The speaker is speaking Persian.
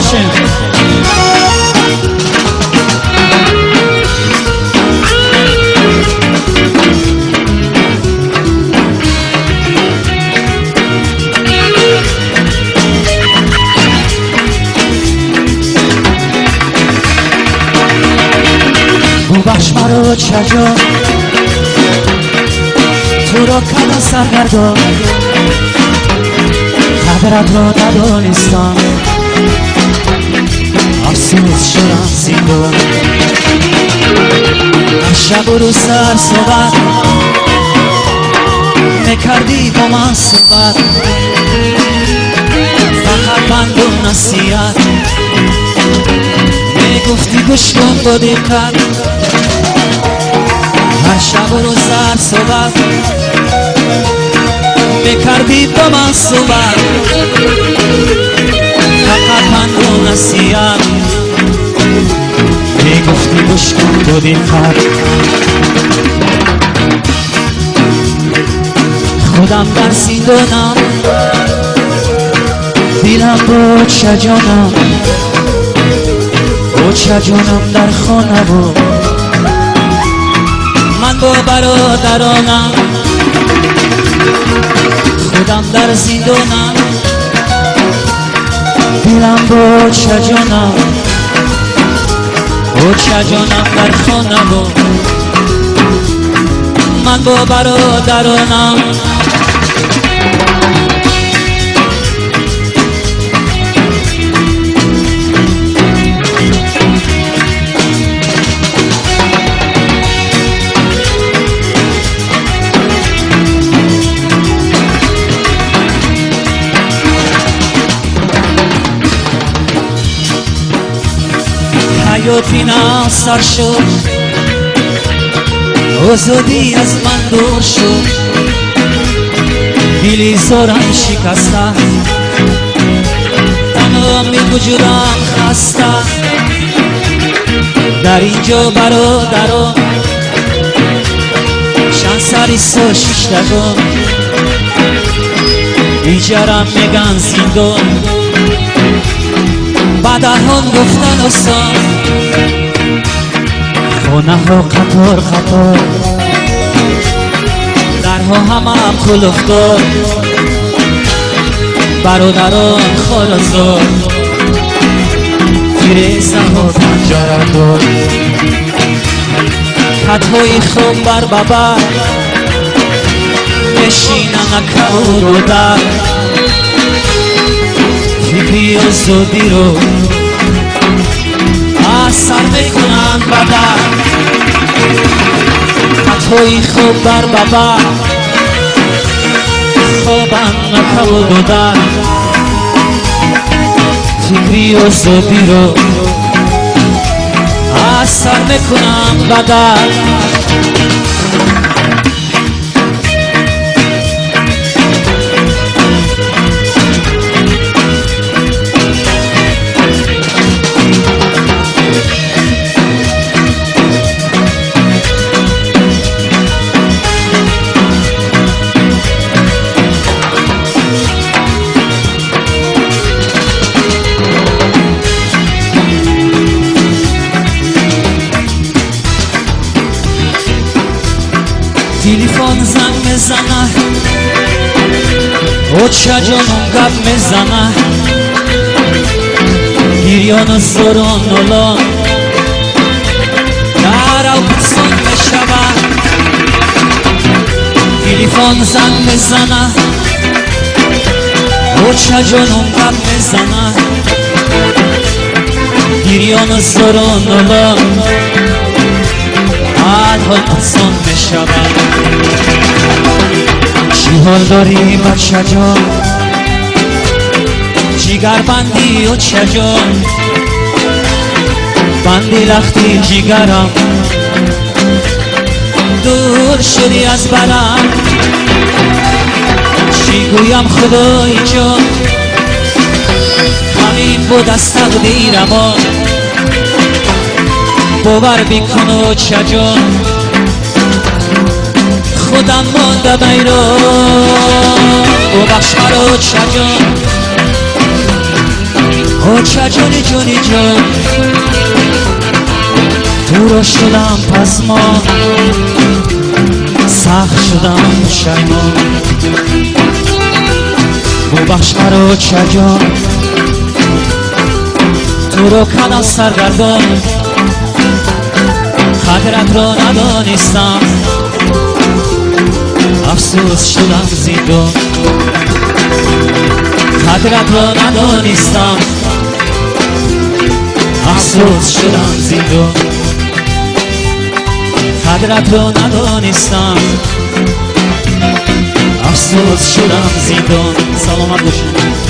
بشه. ببخش مرا چجا تو را کم سرگردان قدرت را ندانستم افسوس شدم زندان شب و روز سر صحبت میکردی با من صحبت فقط بند و نصیحت میگفتی گوش کن با دقت هر شب و روز سر صحبت میکردی با من صحبت فقط بند و نصیحت میگفتی گوش کن با دقت خودم در زندانم دیلم با چجانم با چجانم در خانه بود من با برادرانم خودم در زندانم دیلم با چجانم با چجانم در خانه بود من با برادرانم حیاتینم سر شد آزادی از من دور شد دلی زارم شکسته تمام وجودم خسته در اینجا برادران چند سالیست و ششتگان بیچارم میگن زندان بدرهان گفتن آسان خانه ها قطار قطار درها همه کل افتاد برادران خارزار فریزه ها پنجره دار خطهای خوب بر ببر نشینن کور و در فکری آزادی رو اثر میکنن بدر خطهای خوب بر ببر خوابن نکود و در فکری آزادی رو اثر میکنن بدر تلفن زنگ میزنه و چجانم گپ میزنه گریان و زوران نولان در او پسان میشوه تلفن زنگ میزنه و چجانم گپ میزنه گریان و زوران نولان حال پسان میشوه چی حال داری بچه جان جیگر بندی و چه جان بندی لختی جیگرم دور شدی از برم چی گویم خدای جان همین بود از تقدیرم باور بیکن و چه جان خودم مانده بیرون ببخش مرا چه جان چه جونی جونی جون تو رو شدم پسمان سخت شدم پشیمان ببخش مرا چه جان تو رو کردم سرگردان قدرت را ندانستم افسوس شدم زندان قدرت را ندانستم افسوس شدم زندان قدرت را ندانستم افسوس شدم زندان سلامت باشید